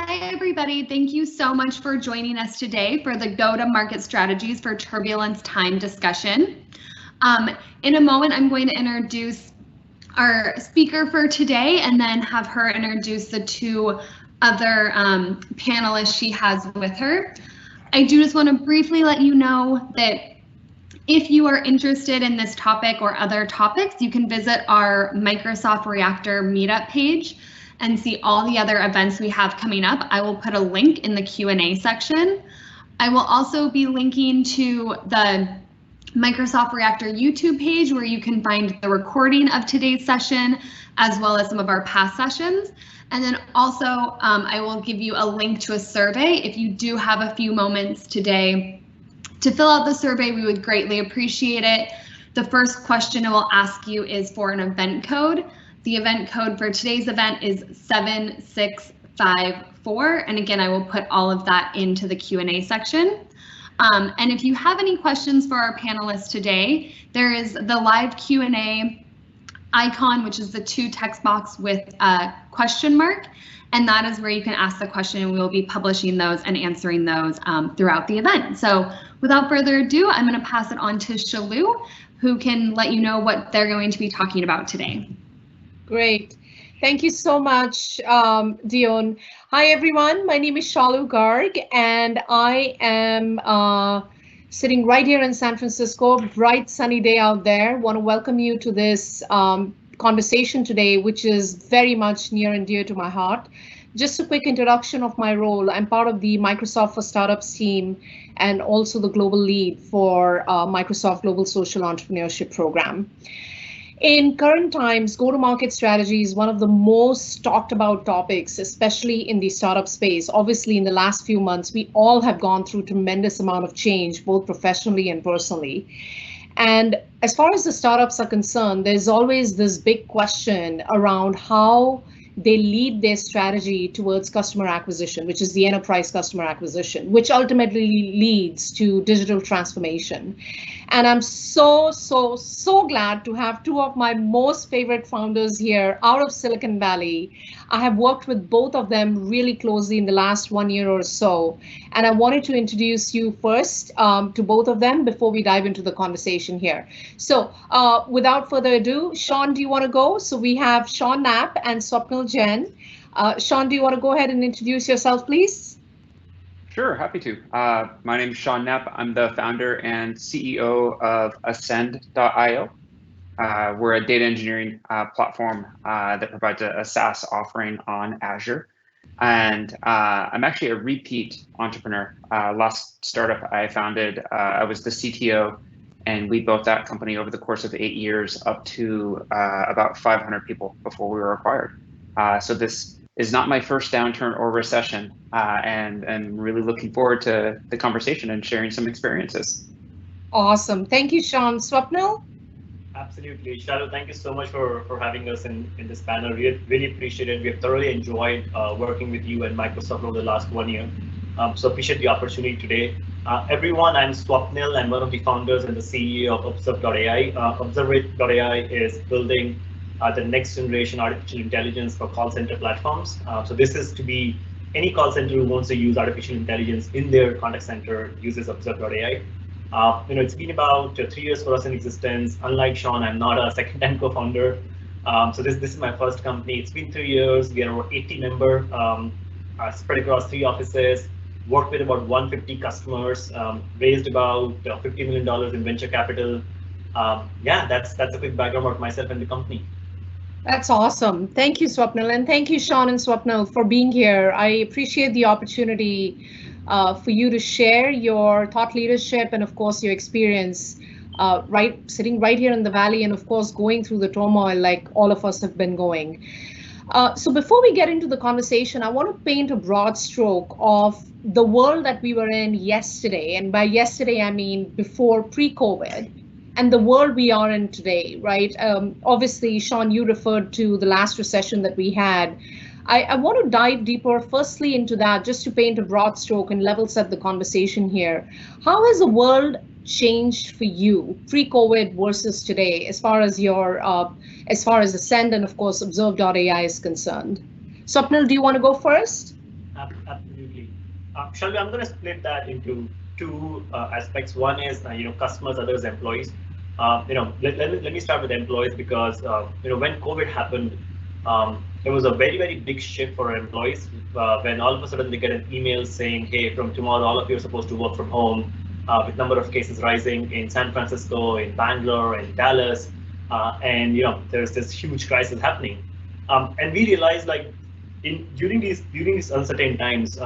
Hi, everybody. Thank you so much for joining us today for the Go-to-Market Strategies for Turbulence Time discussion. In a moment, I'm going to introduce our speaker for today and then have her introduce the two other panelists she has with her. I do just want to briefly let you know that if you are interested in this topic or other topics, you can visit our Microsoft Reactor meetup page and see all the other events we have coming up. I will put a link in the Q&A section. I will also be linking to the Microsoft Reactor YouTube page where you can find the recording of today's session as well as some of our past sessions. And then also I will give you a link to a survey. If you do have a few moments today to fill out the survey, we would greatly appreciate it. The first question it will ask you is for an event code. The event code for today's event is 7654. And again, I will put all of that into the Q&A section. And if you have any questions for our panelists today, there is the live Q&A icon, which is the two text box with a question mark. And that is where you can ask the question, and we will be publishing those and answering those throughout the event. So without further ado, I'm going to pass it on to Shaloo, who can let you know what they're going to be talking about today. Great. Thank you so much, Dion. Hi, everyone. My name is Shaloo Garg, and I am sitting right here in San Francisco. Bright, sunny day out there. Want to welcome you to this conversation today, which is very much near and dear to my heart. Just a quick introduction of my role. I'm part of the Microsoft for Startups team and also the global lead for Microsoft Global Social Entrepreneurship Program. In current times, go-to-market strategy is one of the most talked about topics, especially in the startup space. Obviously, in the last few months, we all have gone through tremendous amount of change, both professionally and personally. And as far as the startups are concerned, there's always this big question around how they lead their strategy towards customer acquisition, which is the enterprise customer acquisition, which ultimately leads to digital transformation. And I'm so glad to have two of my most favorite founders here out of Silicon Valley. I have worked with both of them really closely in the last 1 year or so. And I wanted to introduce you first to both of them before we dive into the conversation here. So without further ado, Sean, do you want to go? So we have Sean Knapp and Swapnil Jain. Sean, do you want to go ahead and introduce yourself, please? Sure, happy to. My name is Sean Knapp. I'm the founder and CEO of Ascend.io. We're a data engineering platform that provides a SaaS offering on Azure. And I'm actually a repeat entrepreneur. Last startup I founded, I was the CTO, and we built that company over the course of 8 years up to about 500 people before we were acquired. So this is not my first downturn or recession, and I'm really looking forward to the conversation and sharing some experiences. Awesome. Thank you, Sean. Swapnil? Absolutely. Shaloo, thank you so much for having us in this panel. We really appreciate it. We have thoroughly enjoyed working with you and Microsoft over the last 1 year. So appreciate the opportunity today. Everyone, I'm Swapnil. I'm one of the founders and the CEO of Observe.ai. Observe.ai is building the next generation artificial intelligence for call center platforms. So this is to be any call center who wants to use artificial intelligence in their contact center uses Observe.ai. It's been about 3 years for us in existence. Unlike Sean, I'm not a second-time co-founder. So this is my first company. It's been 3 years. We are over 80 members, spread across 3 offices. Worked with about 150 customers. Raised about $50 million in venture capital. Yeah, that's a quick background about myself and the company. That's awesome. Thank you, Swapnil, and thank you, Sean and Swapnil, for being here. I appreciate the opportunity for you to share your thought leadership and, of course, your experience sitting right here in the Valley and, of course, going through the turmoil like all of us have been going. So before we get into the conversation, I want to paint a broad stroke of the world that we were in yesterday. And by yesterday, I mean before pre-COVID. And the world we are in today, right? Obviously, Sean, you referred to the last recession that we had. I want to dive deeper, firstly, into that, just to paint a broad stroke and level set the conversation here. How has the world changed for you pre-COVID versus today, as far as Ascend and, of course, Observe.ai is concerned? Swapnil, do you want to go first? Shalvi, I'm going to split that into two aspects. One is customers, others employees. Let me start with employees because when COVID happened, it was a very big shift for our employees. When all of a sudden they get an email saying, hey, from tomorrow all of you are supposed to work from home, with number of cases rising in San Francisco, in Bangalore, in Dallas, and there's this huge crisis happening, and we realized like during these uncertain times,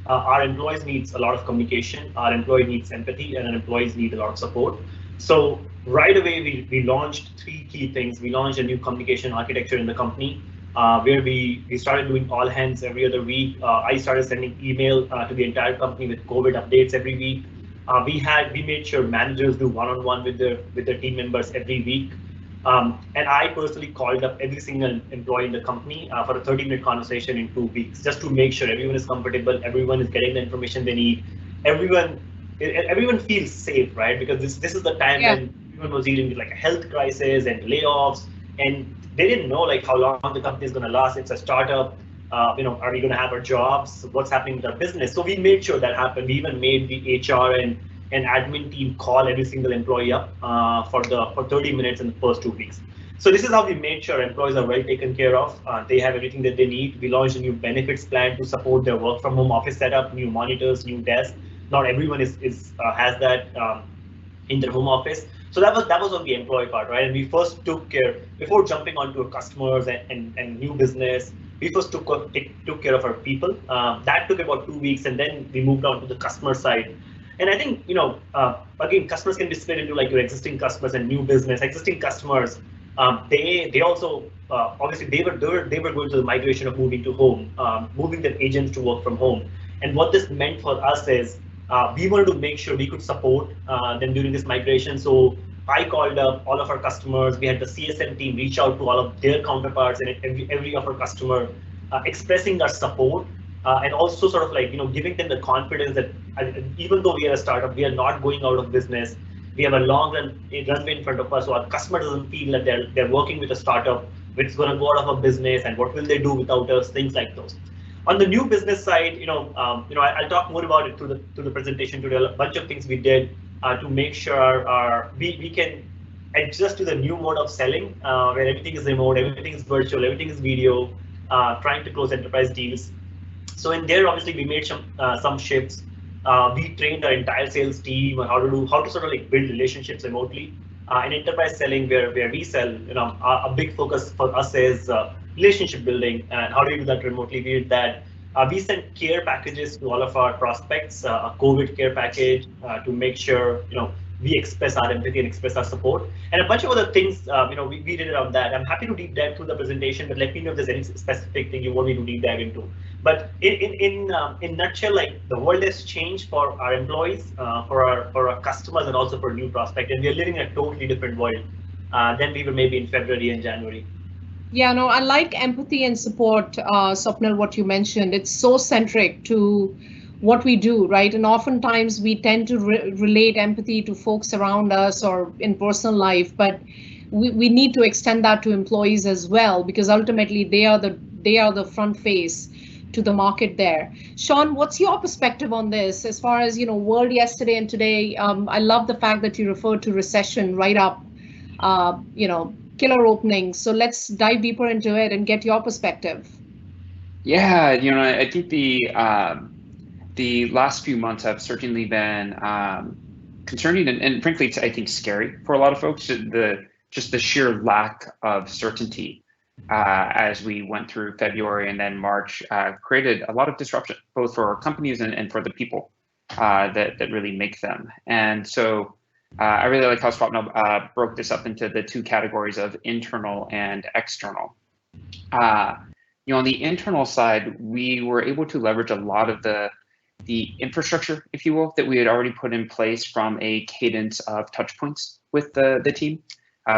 our employees needs a lot of communication, our employee needs empathy, and our employees need a lot of support. So right away we launched three key things. We launched a new communication architecture in the company, where we started doing all hands every other week. I started sending email to the entire company with COVID updates every week. We made sure managers do one-on-one with their team members every week. And I personally called up every single employee in the company for a 30-minute conversation in 2 weeks, just to make sure everyone is comfortable, everyone is getting the information they need, everyone feels safe, right? Because this is the time when everyone was dealing with like a health crisis and layoffs, and they didn't know like how long the company is going to last. It's a startup. Are we going to have our jobs? What's happening with our business? So we made sure that happened. We even made the HR and admin team call every single employee up for 30 minutes in the first 2 weeks. So this is how we made sure employees are well taken care of. They have everything that they need. We launched a new benefits plan to support their work from home office setup, new monitors, new desks. Not everyone has that in their home office. So that was on the employee part, right? And we first took care, before jumping onto our customers and new business, we first took care of our people. That took about 2 weeks, and then we moved on to the customer side. And I think, again, customers can be split into like your existing customers and new business. Existing customers, they also obviously they were going through the migration of moving to home, moving their agents to work from home. And what this meant for us is we wanted to make sure we could support them during this migration. So I called up all of our customers. We had the CSM team reach out to all of their counterparts and every of our customer, expressing our support. And also sort of like, giving them the confidence that even though we are a startup, we are not going out of business. We have a long runway in front of us, so our customer doesn't feel that they're working with a startup which is going to go out of a business, and what will they do without us, things like those. On the new business side, I'll talk more about it through the presentation today. A bunch of things we did to make sure we can adjust to the new mode of selling, where everything is remote, everything is virtual, everything is video, trying to close enterprise deals. So in there, obviously, we made some shifts. We trained our entire sales team on how to sort of like build relationships remotely. In enterprise selling, where we sell, a big focus for us is relationship building, and how do we do that remotely? We did that. We sent care packages to all of our prospects, a COVID care package to make sure we express our empathy and express our support, and a bunch of other things. We did around that. I'm happy to deep dive through the presentation, but let me know if there's any specific thing you want me to deep dive into. But in nutshell, like the world has changed for our employees, for our customers, and also for new prospects, and we are living in a totally different world than we were maybe in February and January. Yeah, no, I like empathy and support, Swapnil, what you mentioned. It's so centric to what we do, right? And oftentimes we tend to relate empathy to folks around us or in personal life, but we need to extend that to employees as well, because ultimately they are the front face to the market there. Sean, what's your perspective on this as far as world yesterday and today? I love the fact that you referred to recession right up, killer openings. So let's dive deeper into it and get your perspective. Yeah, I think the last few months have certainly been concerning and frankly, I think scary for a lot of folks. Just the sheer lack of certainty as we went through February and then March created a lot of disruption, both for our companies and for the people that really make them. And so I really like how Swapnil broke this up into the two categories of internal and external. On the internal side, we were able to leverage a lot of the infrastructure, if you will, that we had already put in place from a cadence of touch points with the team.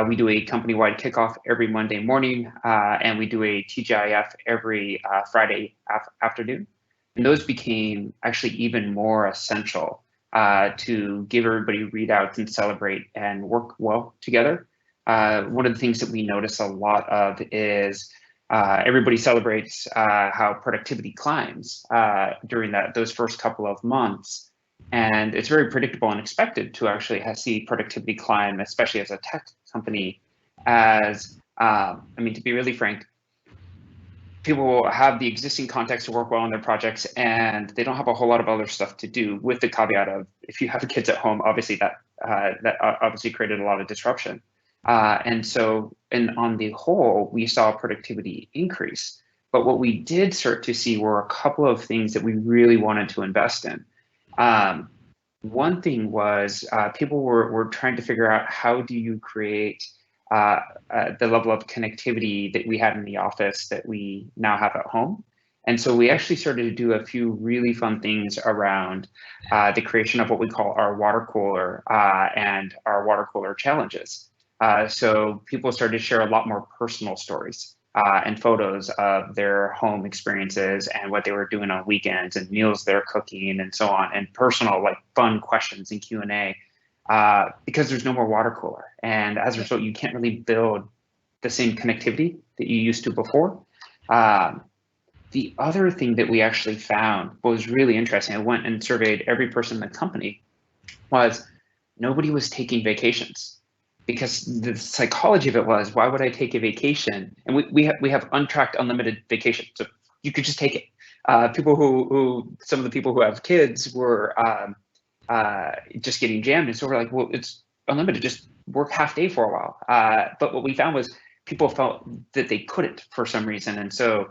We do a company-wide kickoff every Monday morning, and we do a TGIF every Friday afternoon. And those became actually even more essential to give everybody readouts and celebrate and work well together. One of the things that we notice a lot of is everybody celebrates how productivity climbs during those first couple of months. And it's very predictable and expected to actually see productivity climb, especially as a tech company, as, I mean, to be really frank, people will have the existing context to work well on their projects, and they don't have a whole lot of other stuff to do, with the caveat of, if you have kids at home, obviously that obviously created a lot of disruption. And so, on the whole, we saw productivity increase. But what we did start to see were a couple of things that we really wanted to invest in. One thing was people were trying to figure out, how do you create the level of connectivity that we had in the office that we now have at home. And so we actually started to do a few really fun things around the creation of what we call our water cooler and our water cooler challenges. So people started to share a lot more personal stories and photos of their home experiences and what they were doing on weekends and meals they're cooking and so on, and personal, like, fun questions and Q&A. Because there's no more water cooler, and as a result, you can't really build the same connectivity that you used to before. The other thing that we actually found was really interesting, I went and surveyed every person in the company, was nobody was taking vacations, because the psychology of it was, why would I take a vacation? And we have untracked unlimited vacation, so you could just take it. Some of the people who have kids were just getting jammed, and so we're like, well, it's unlimited, just work half day for a while. But what we found was people felt that they couldn't for some reason, and so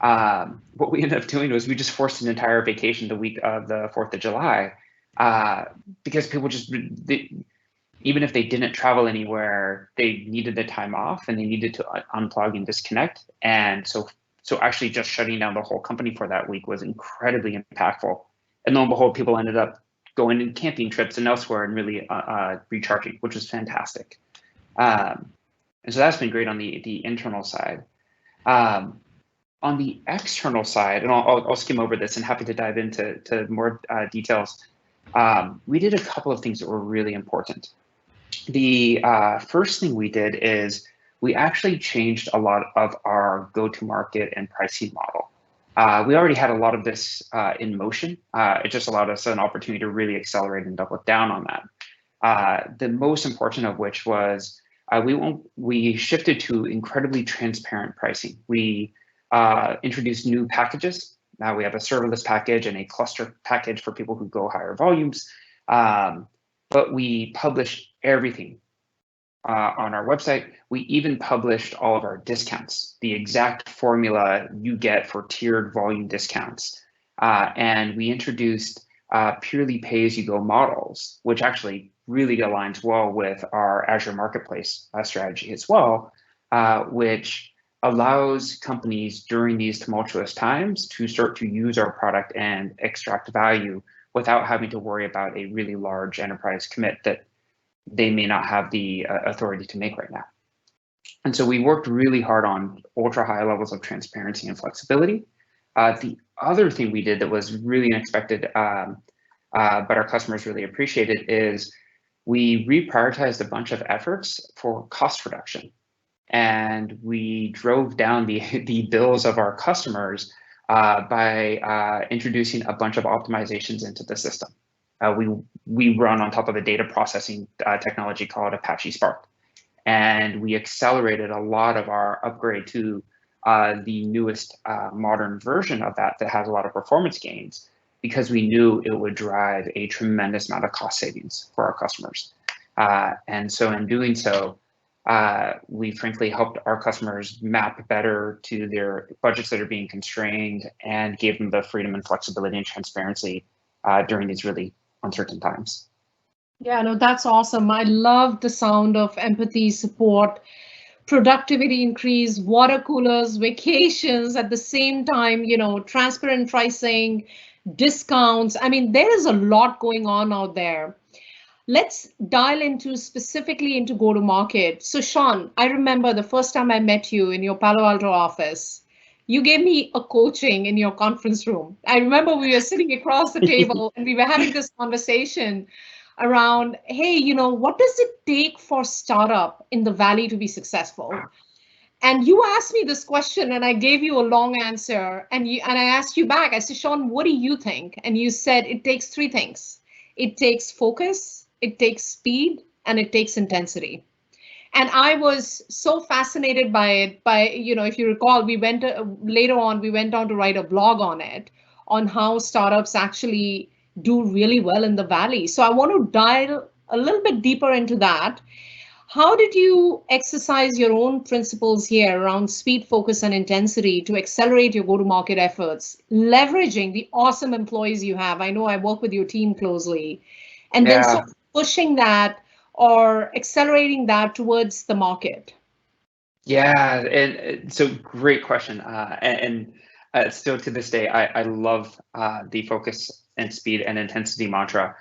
what we ended up doing was we just forced an entire vacation the week of the 4th of July, because people just, even if they didn't travel anywhere, they needed the time off and they needed to unplug and disconnect. And so actually just shutting down the whole company for that week was incredibly impactful. And lo and behold, people ended up going on camping trips and elsewhere and really recharging, which was fantastic. And so that's been great on the internal side. On the external side, and I'll skim over this and happy to dive into more details. We did a couple of things that were really important. The first thing we did is we actually changed a lot of our go-to-market and pricing model. We already had a lot of this in motion. It just allowed us an opportunity to really accelerate and double down on that. The most important of which was we shifted to incredibly transparent pricing. We introduced new packages. Now we have a serverless package and a cluster package for people who go higher volumes. But we published everything on our website. We even published all of our discounts, the exact formula you get for tiered volume discounts. And we introduced purely pay-as-you-go models, which actually really aligns well with our Azure Marketplace strategy as well, which allows companies during these tumultuous times to start to use our product and extract value without having to worry about a really large enterprise commit that they may not have the authority to make right now. And so we worked really hard on ultra high levels of transparency and flexibility. The other thing we did that was really unexpected, but our customers really appreciated, is we reprioritized a bunch of efforts for cost reduction. And we drove down the bills of our customers by introducing a bunch of optimizations into the system. We run on top of a data processing technology called Apache Spark. And we accelerated a lot of our upgrade to the newest modern version of that has a lot of performance gains, because we knew it would drive a tremendous amount of cost savings for our customers. And so in doing so, we frankly helped our customers map better to their budgets that are being constrained and gave them the freedom and flexibility and transparency during these really uncertain times. Yeah, no, that's awesome. I love the sound of empathy, support, productivity increase, water coolers, vacations at the same time, transparent pricing, discounts. I mean, there is a lot going on out there. Let's dial specifically into go-to-market. So Sean, I remember the first time I met you in your Palo Alto office, you gave me a coaching in your conference room. I remember we were sitting across the table and we were having this conversation around, hey, what does it take for startup in the Valley to be successful? And you asked me this question and I gave you a long answer, and I asked you back. I said, Sean, what do you think? And you said it takes three things. It takes focus, it takes speed, and it takes intensity. And I was so fascinated by it. If you recall, we went later on, we went on to write a blog on it, on how startups actually do really well in the Valley. So I want to dive a little bit deeper into that. How did you exercise your own principles here around speed, focus, and intensity to accelerate your go-to-market efforts, leveraging the awesome employees you have? I know I work with your team closely, and then sort of pushing that or accelerating that towards the market? Yeah, and so great question. And still to this day, I love the focus and speed and intensity mantra.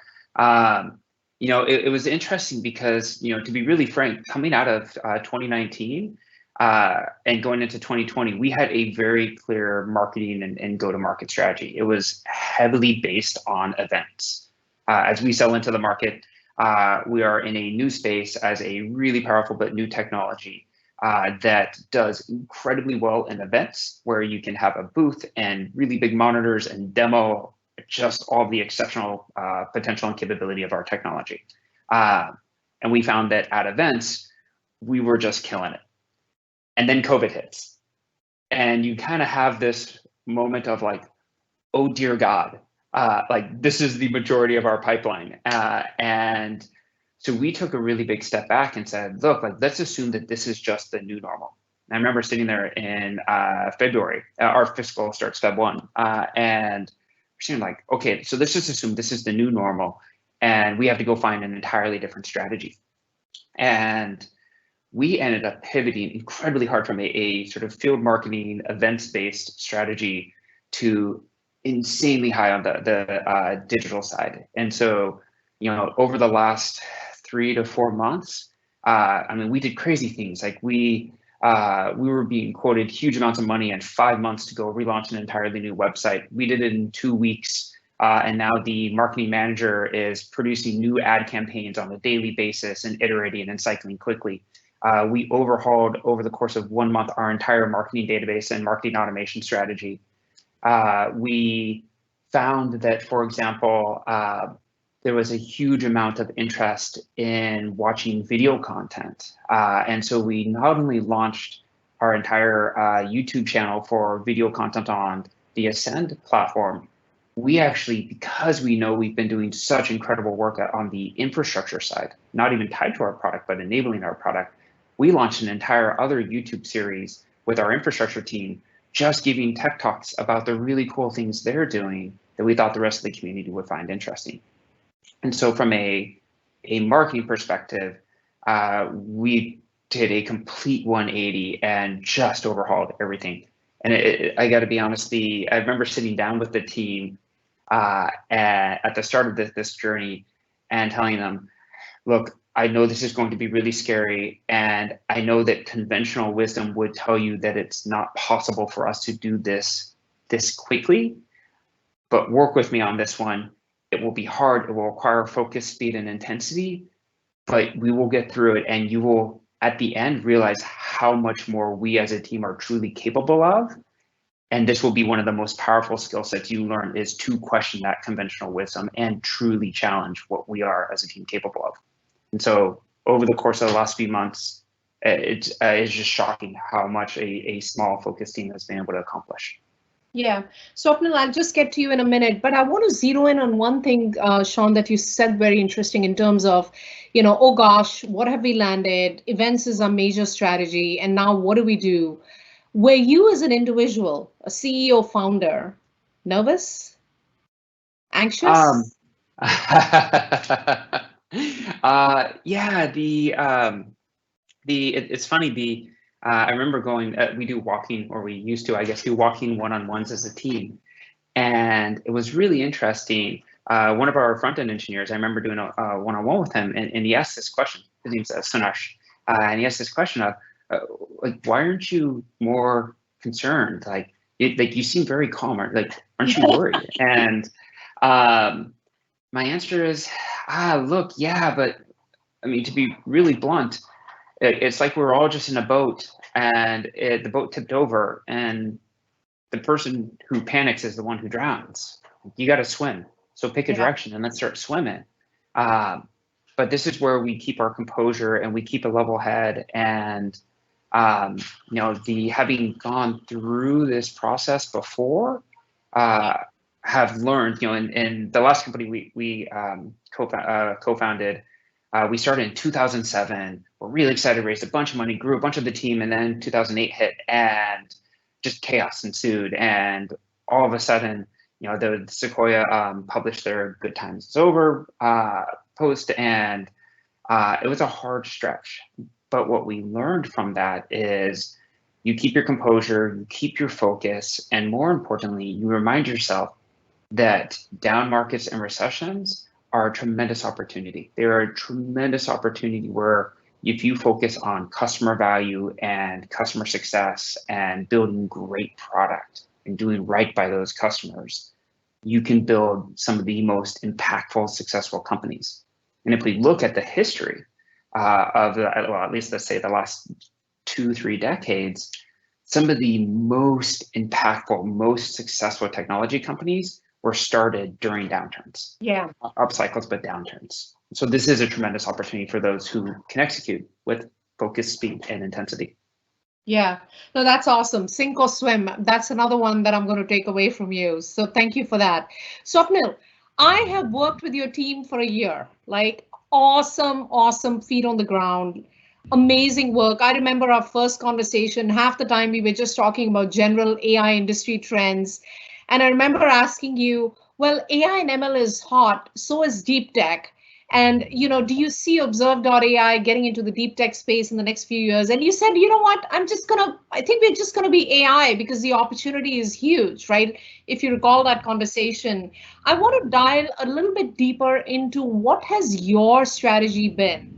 It was interesting because, to be really frank, coming out of 2019 and going into 2020, we had a very clear marketing and go-to-market strategy. It was heavily based on events. As we sell into the market, we are in a new space as a really powerful but new technology that does incredibly well in events where you can have a booth and really big monitors and demo just all the exceptional potential and capability of our technology. And we found that at events, we were just killing it. And then COVID hits. And you kind of have this moment of like, oh dear God, this is the majority of our pipeline. And so we took a really big step back and said, look, let's assume that this is just the new normal. And I remember sitting there in February, our fiscal starts Feb 1, and we're saying like, okay, so let's just assume this is the new normal and we have to go find an entirely different strategy. And we ended up pivoting incredibly hard from a sort of field marketing events-based strategy to insanely high on the digital side. And so, over the last 3 to 4 months, we did crazy things. Like we were being quoted huge amounts of money and 5 months to go relaunch an entirely new website. We did it in 2 weeks. And now the marketing manager is producing new ad campaigns on a daily basis and iterating and cycling quickly. We overhauled over the course of 1 month our entire marketing database and marketing automation strategy. We found that, for example, there was a huge amount of interest in watching video content. And so we not only launched our entire YouTube channel for video content on the Ascend platform, we actually, because we know we've been doing such incredible work on the infrastructure side, not even tied to our product, but enabling our product, we launched an entire other YouTube series with our infrastructure team, just giving tech talks about the really cool things they're doing that we thought the rest of the community would find interesting. And so from a marketing perspective, we did a complete 180 and just overhauled everything. And I got to be honest, I remember sitting down with the team at the start of this journey and telling them, look, I know this is going to be really scary, and I know that conventional wisdom would tell you that it's not possible for us to do this quickly, but work with me on this one. It will be hard. It will require focus, speed, and intensity, but we will get through it, and you will, at the end, realize how much more we as a team are truly capable of. And this will be one of the most powerful skill sets you learn, is to question that conventional wisdom and truly challenge what we are as a team capable of. And so over the course of the last few months, it's just shocking how much a small focus team has been able to accomplish. Yeah, Swapnil, I'll just get to you in a minute, but I want to zero in on one thing, Sean, that you said very interesting in terms of, oh gosh, what have we landed? Events is our major strategy, and now what do we do? Were you as an individual, a CEO, founder, nervous, anxious? Yeah, it's funny. I remember going. We do walking, or we used to, I guess, do walking one-on-ones as a team, and it was really interesting. One of our front-end engineers, I remember doing a one-on-one with him, and he asked this question. His name's Sunash, and he asked this question of, why aren't you more concerned? Like you seem very calm. Aren't you worried? And my answer is, look, yeah, but I mean, to be really blunt, it's like we're all just in a boat, and the boat tipped over, and the person who panics is the one who drowns. You got to swim, so pick a direction and let's start swimming. But this is where we keep our composure and we keep a level head, and having gone through this process before, have learned, in the last company we co-founded, we started in 2007. We're really excited, raised a bunch of money, grew a bunch of the team, and then 2008 hit and just chaos ensued. And all of a sudden, the Sequoia published their Good Times Is Over post, and it was a hard stretch. But what we learned from that is you keep your composure, you keep your focus, and more importantly, you remind yourself that down markets and recessions are a tremendous opportunity. They are a tremendous opportunity where if you focus on customer value and customer success and building great product and doing right by those customers, you can build some of the most impactful, successful companies. And if we look at the history at least let's say the last 2-3 decades, some of the most impactful, most successful technology companies were started during downturns. Yeah. Up cycles, but downturns. So this is a tremendous opportunity for those who can execute with focus, speed, and intensity. Yeah, no, that's awesome. Sink or swim. That's another one that I'm going to take away from you. So thank you for that. Swapnil, I have worked with your team for a year. Like, awesome feet on the ground. Amazing work. I remember our first conversation, half the time we were just talking about general AI industry trends. And I remember asking you, well, AI and ML is hot, so is deep tech. And, do you see Observe.ai getting into the deep tech space in the next few years? And you said, you know what, I think we're just going to be AI because the opportunity is huge, right? If you recall that conversation, I want to dive a little bit deeper into what has your strategy been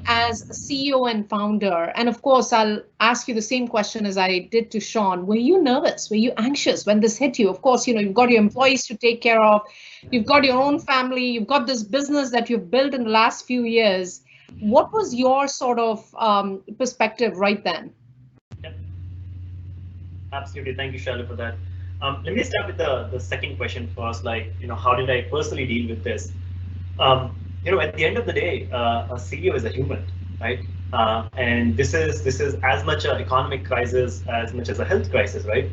as a CEO and founder. And of course, I'll ask you the same question as I did to Sean. Were you nervous? Were you anxious when this hit you? Of course, you've got your employees to take care of. You've got your own family. You've got this business that you've built in the last few years. What was your sort of perspective right then? Yeah. Absolutely. Thank you, Shaloo, for that. Let me start with the second question first. Like, how did I personally deal with this? At the end of the day, a CEO is a human, right? And this is as much an economic crisis as much as a health crisis, right?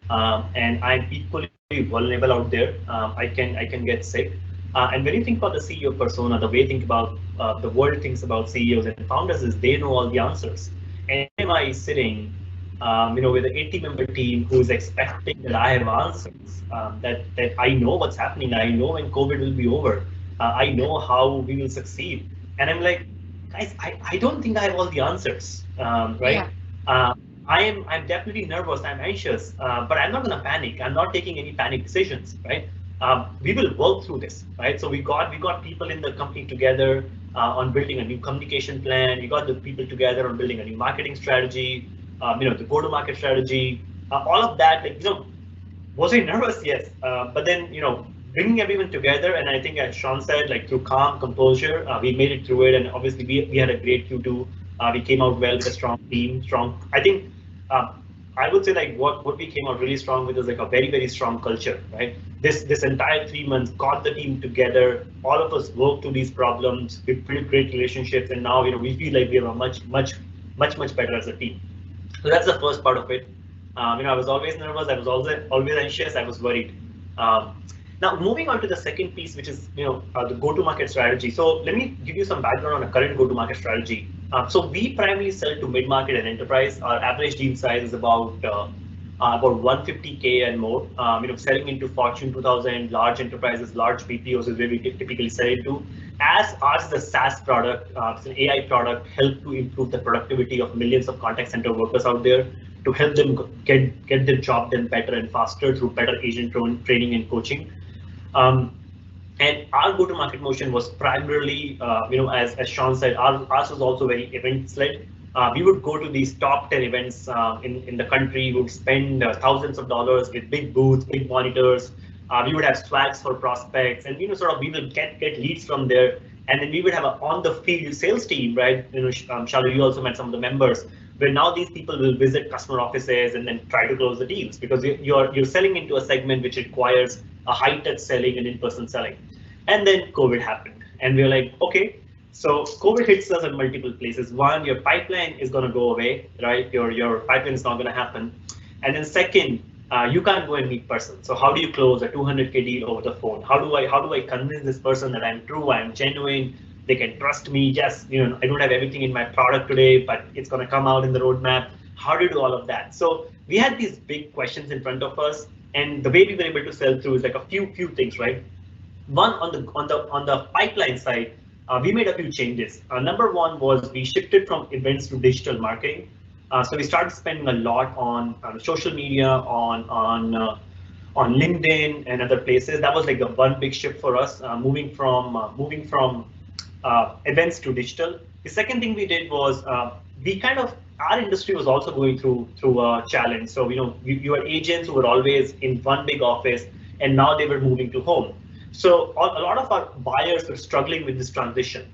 And I'm equally vulnerable out there. I can get sick. And when you think about the CEO persona, the way the world thinks about CEOs and founders is they know all the answers. And am I sitting, with an 80-member team who is expecting that I have answers, that I know what's happening, I know when COVID will be over. I know how we will succeed. And I'm like, guys, I don't think I have all the answers, right? Yeah. I'm definitely nervous, I'm anxious, but I'm not gonna panic. I'm not taking any panic decisions, right? We will work through this, right? So we got people in the company together on building a new communication plan. We got the people together on building a new marketing strategy, the go-to-market strategy, all of that. Like, was I nervous? Yes, but then bringing everyone together, and I think as Sean said, like through calm composure, we made it through it, and obviously we had a great Q2. We came out well with a strong team, I think I would say like what we came out really strong with is like a very, very strong culture, right? This entire 3 months got the team together. All of us worked through these problems. We built great relationships, and now we feel like we are much better as a team. So that's the first part of it. I was always nervous. I was always anxious. I was worried. Now moving on to the second piece, which is the go-to-market strategy. So let me give you some background on a current go-to-market strategy. So we primarily sell to mid-market and enterprise. Our average deal size is about 150K and more. Selling into Fortune 2000, large enterprises, large BPOs is where we typically sell into. As ours is a SaaS product, it's an AI product, help to improve the productivity of millions of contact center workers out there, to help them get their job done better and faster through better agent training and coaching. And our go-to-market motion was primarily, as Sean said, ours was also very events-led. We would go to these top 10 events in the country. We would spend thousands of dollars with big booths, big monitors. We would have swags for prospects, and we will get leads from there. And then we would have a on-the-field sales team, right? Shaloo, you also met some of the members, where now these people will visit customer offices and then try to close the deals, because you're selling into a segment which requires a high-touch selling and in-person selling. And then COVID happened, and we were like, okay, so COVID hits us in multiple places. One, your pipeline is going to go away, right? Your pipeline is not going to happen. And then second, you can't go and meet person. So how do you close a 200K deal over the phone? How do I convince this person that I'm true, I'm genuine, they can trust me? Yes, I don't have everything in my product today, but it's going to come out in the roadmap. How do you do all of that? So we had these big questions in front of us, and the way we were able to sell through is like a few things, right? One, on the pipeline side, we made a few changes. Number one was we shifted from events to digital marketing. So we started spending a lot on social media, on LinkedIn and other places. That was like the one big shift for us, moving from events to digital. The second thing we did was our industry was also going through a challenge. So you had agents who were always in one big office, and now they were moving to home. So a lot of our buyers were struggling with this transition.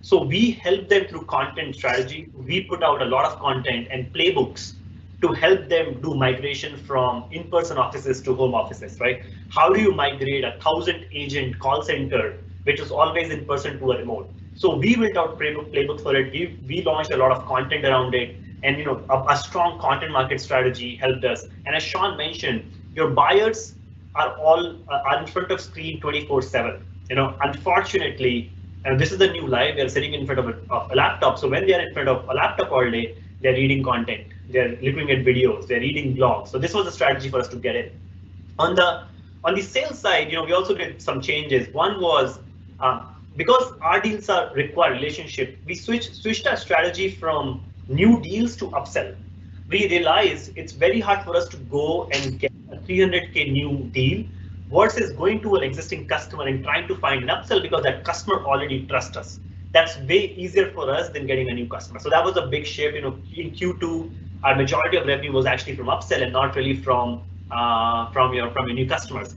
So we helped them through content strategy. We put out a lot of content and playbooks to help them do migration from in-person offices to home offices, right? How do you migrate a 1,000 agent call center, which was always in person, to a remote? So we built out playbooks for it. We launched a lot of content around it, and a strong content market strategy helped us. And as Sean mentioned, your buyers are in front of screen 24/7. Unfortunately, and this is the new life, they're sitting in front of a laptop. So when they're in front of a laptop all day, they're reading content, they're looking at videos, they're reading blogs. So this was a strategy for us to get in. On the sales side, we also did some changes. One was because our deals require relationship, we switched our strategy from new deals to upsell. We realized it's very hard for us to go and get a 300K new deal versus going to an existing customer and trying to find an upsell, because that customer already trusts us. That's way easier for us than getting a new customer. So that was a big shift. In Q2, our majority of revenue was actually from upsell and not really from your new customers.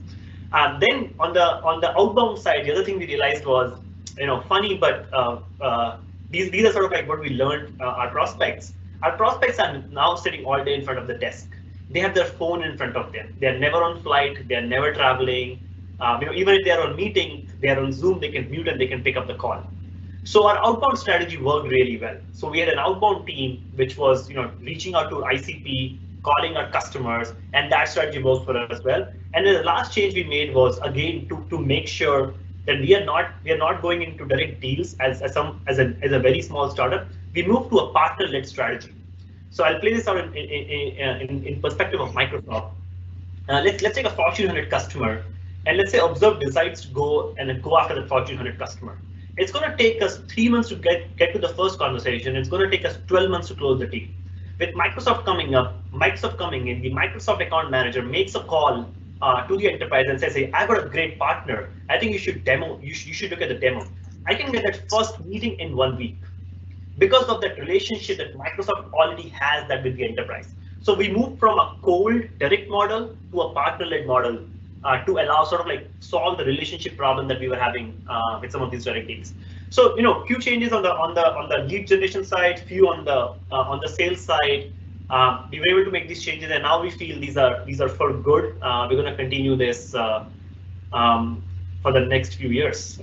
Then on the outbound side, the other thing we realized was, funny, but these are sort of like what we learned. Our prospects are now sitting all day in front of the desk. They have their phone in front of them. They're never on flight. They're never traveling. Even if they're on meeting, they're on Zoom, they can mute and they can pick up the call. So our outbound strategy worked really well. So we had an outbound team, which was reaching out to ICP, calling our customers, and that strategy worked for us as well. And then the last change we made was, again, to make sure that we are not going into direct deals as a very small startup. We moved to a partner-led strategy. So I'll play this out in perspective of Microsoft. Let's take a Fortune 100 customer, and let's say Observe decides to go after the Fortune 100 customer. It's going to take us 3 months to get to the first conversation. It's going to take us 12 months to close the deal. With Microsoft coming in, the Microsoft account manager makes a call to the enterprise and says, "Hey, I've got a great partner. I think you should demo. You should look at the demo." I can get that first meeting in 1 week because of that relationship that Microsoft already has that with the enterprise. So we moved from a cold direct model to a partner-led model to allow sort of like solve the relationship problem that we were having with some of these direct deals. So few changes on the lead generation side, few on the sales side. We were able to make these changes, and now we feel these are for good. We're going to continue this for the next few years.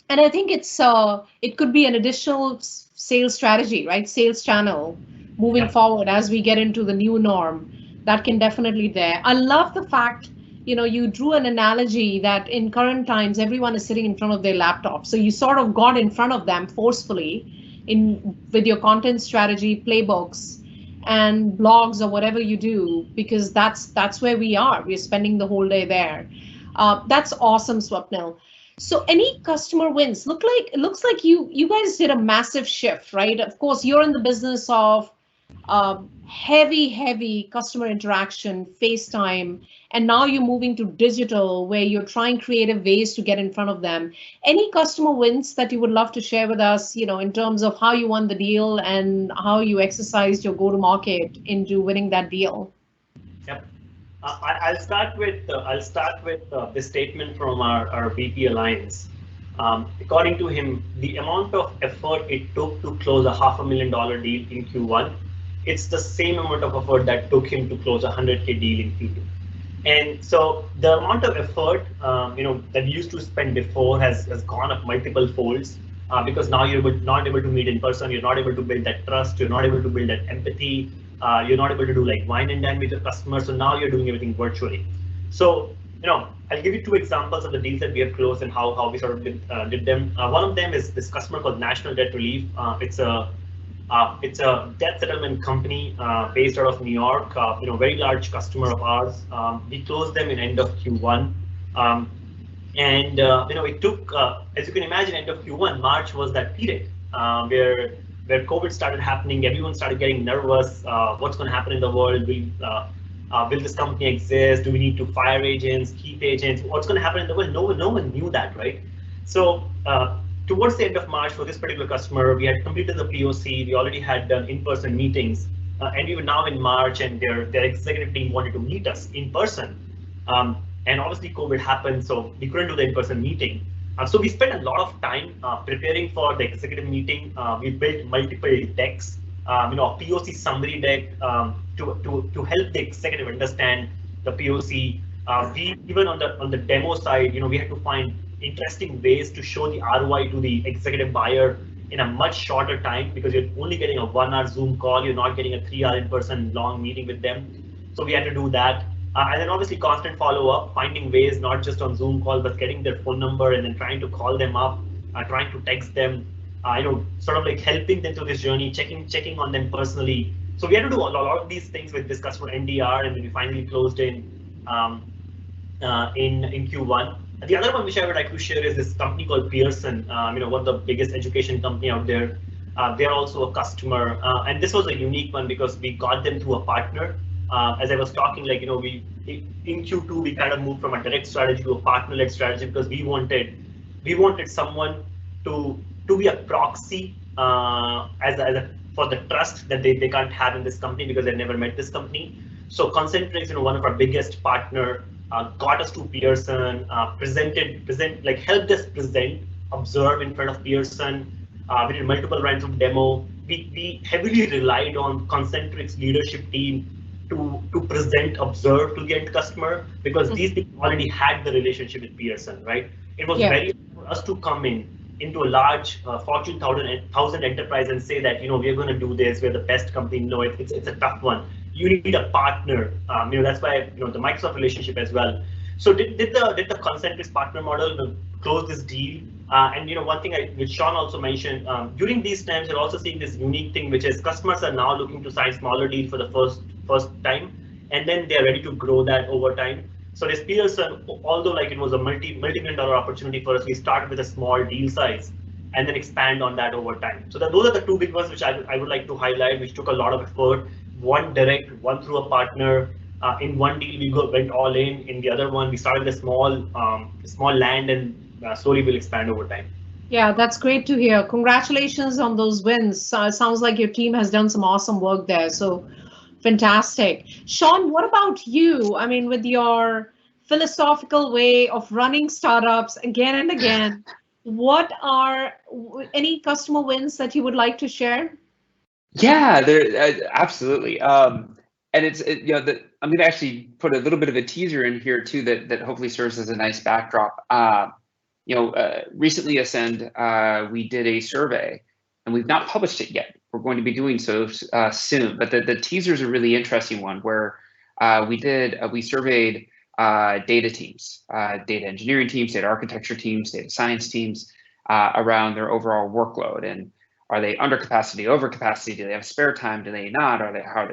And I think it could be an additional sales strategy, right? Sales channel moving forward as we get into the new norm. That can definitely there. I love the fact, you drew an analogy that in current times, everyone is sitting in front of their laptop. So you sort of got in front of them forcefully with your content strategy, playbooks, and blogs or whatever you do, because that's where we are. We're spending the whole day there. That's awesome, Swapnil. So any customer wins? It looks like you guys did a massive shift, right? Of course, you're in the business of heavy customer interaction, FaceTime, and now you're moving to digital where you're trying creative ways to get in front of them. Any customer wins that you would love to share with us, in terms of how you won the deal and how you exercised your go-to-market into winning that deal? Yep. I'll start with this statement from our VP Alliance. According to him, the amount of effort it took to close a $500,000 deal in Q1, it's the same amount of effort that took him to close a $100K deal in Q2. And so the amount of effort that we used to spend before has gone up multiple folds because now you're not able to meet in person, you're not able to build that trust, you're not able to build that empathy, you're not able to do like wine and dine with your customers. So now you're doing everything virtually. So I'll give you two examples of the deals that we have closed and how we sort of did them. One of them is this customer called National Debt Relief. It's a debt settlement company based out of New York. Very large customer of ours. We closed them in end of Q1, and it took, as you can imagine, end of Q1, March was that period where COVID started happening. Everyone started getting nervous. What's going to happen in the world? Will this company exist? Do we need to fire agents, keep agents? What's going to happen in the world? No one knew that, right? So towards the end of March for this particular customer, we had completed the POC. We already had done in-person meetings, and we were now in March, and their executive team wanted to meet us in person. And obviously COVID happened, so we couldn't do the in-person meeting. So we spent a lot of time preparing for the executive meeting. We built multiple decks, a POC summary deck to help the executive understand the POC. We even on the demo side, we had to find interesting ways to show the ROI to the executive buyer in a much shorter time because you're only getting a 1 hour Zoom call. You're not getting a 3 hour in-person long meeting with them. So we had to do that. And then obviously constant follow-up, finding ways not just on Zoom call, but getting their phone number and then trying to call them up, trying to text them, sort of like helping them through this journey, checking on them personally. So we had to do a lot of these things with this customer NDR, and then we finally closed in Q1. The other one which I would like to share is this company called Pearson, one of the biggest education company out there. They're also a customer, and this was a unique one because we got them through a partner. As I was talking, we in Q2 we kind of moved from a direct strategy to a partner-led strategy because we wanted someone to be a proxy for the trust that they can't have in this company because they never met this company. So Concentrix, one of our biggest partner, got us to Pearson, helped us present, observe in front of Pearson. We did multiple rounds of demo. We heavily relied on Concentrix leadership team to present, observe to the end customer because these people already had the relationship with Pearson, right? It was very for us to come into a large Fortune 1000 enterprise and say that we are going to do this. We're the best company. No, it's a tough one. You need a partner. That's why the Microsoft relationship as well. So did the Concentrix partner model close this deal? And one thing which Sean also mentioned, during these times, we're also seeing this unique thing, which is customers are now looking to sign smaller deals for the first time, and then they're ready to grow that over time. So this Pearson, although it was a multi-million dollar opportunity for us, we started with a small deal size and then expand on that over time. So those are the two big ones which I would like to highlight, which took a lot of effort. One direct, one through a partner. In one deal we went all in. In the other one we started a small land and slowly will expand over time. Yeah, that's great to hear. Congratulations on those wins. Sounds like your team has done some awesome work there. So fantastic. Sean, what about you? I mean, with your philosophical way of running startups again and again, what are any customer wins that you would like to share? Yeah, there absolutely. And I'm going to actually put a little bit of a teaser in here too that hopefully serves as a nice backdrop. Recently Ascend, we did a survey, and we've not published it yet. We're going to be doing so soon. But the teaser is a really interesting one where we surveyed data teams, data engineering teams, data architecture teams, data science teams around their overall workload. And are they under capacity, over capacity? Do they have spare time? Do they not?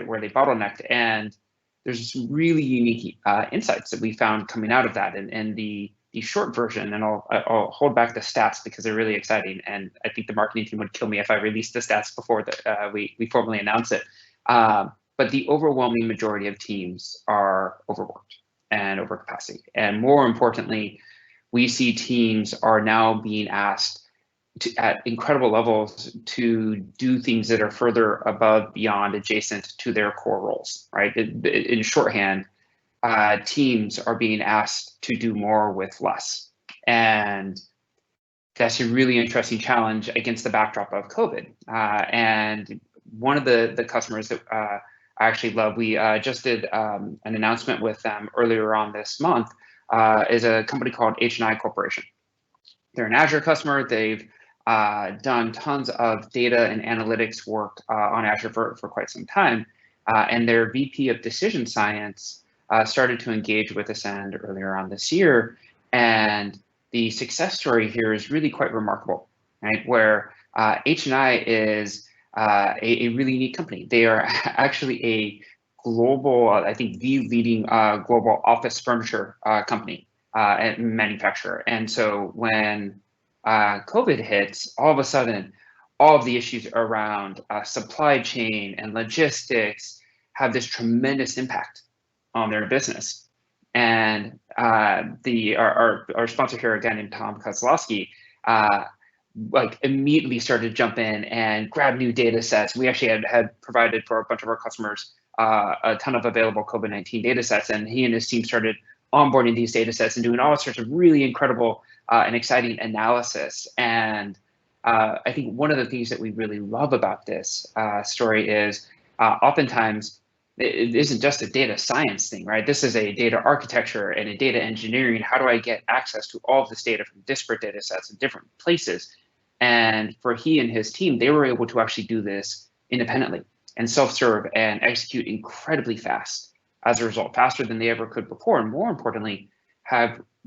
Were they bottlenecked? And there's some really unique insights that we found coming out of that. And the short version, and I'll hold back the stats because they're really exciting. And I think the marketing team would kill me if I released the stats before we formally announce it. But the overwhelming majority of teams are overworked and over capacity. And more importantly, we see teams are now being asked at incredible levels to do things that are further above, beyond, adjacent to their core roles, right? In shorthand, teams are being asked to do more with less. And that's a really interesting challenge against the backdrop of COVID. And one of the customers that I actually love, we just did an announcement with them earlier on this month, is a company called H&I Corporation. They're an Azure customer. They've done tons of data and analytics work on Azure for quite some time. And their VP of Decision Science started to engage with Ascend earlier on this year. And the success story here is really quite remarkable, right? Where H&I is a really neat company. They are actually a global, I think the leading global office furniture company and manufacturer. And so when COVID hits, all of a sudden, all of the issues around supply chain and logistics have this tremendous impact on their business. And our sponsor here, a guy named Tom Kozlowski, like immediately started to jump in and grab new data sets. We actually had provided for a bunch of our customers a ton of available COVID-19 data sets, and he and his team started onboarding these data sets and doing all sorts of really incredible and exciting analysis. And I think one of the things that we really love about this story is oftentimes it isn't just a data science thing, right? This is a data architecture and a data engineering. How do I get access to all of this data from disparate data sets in different places? And for he and his team, they were able to actually do this independently and self-serve and execute incredibly fast as a result, faster than they ever could before. And more importantly,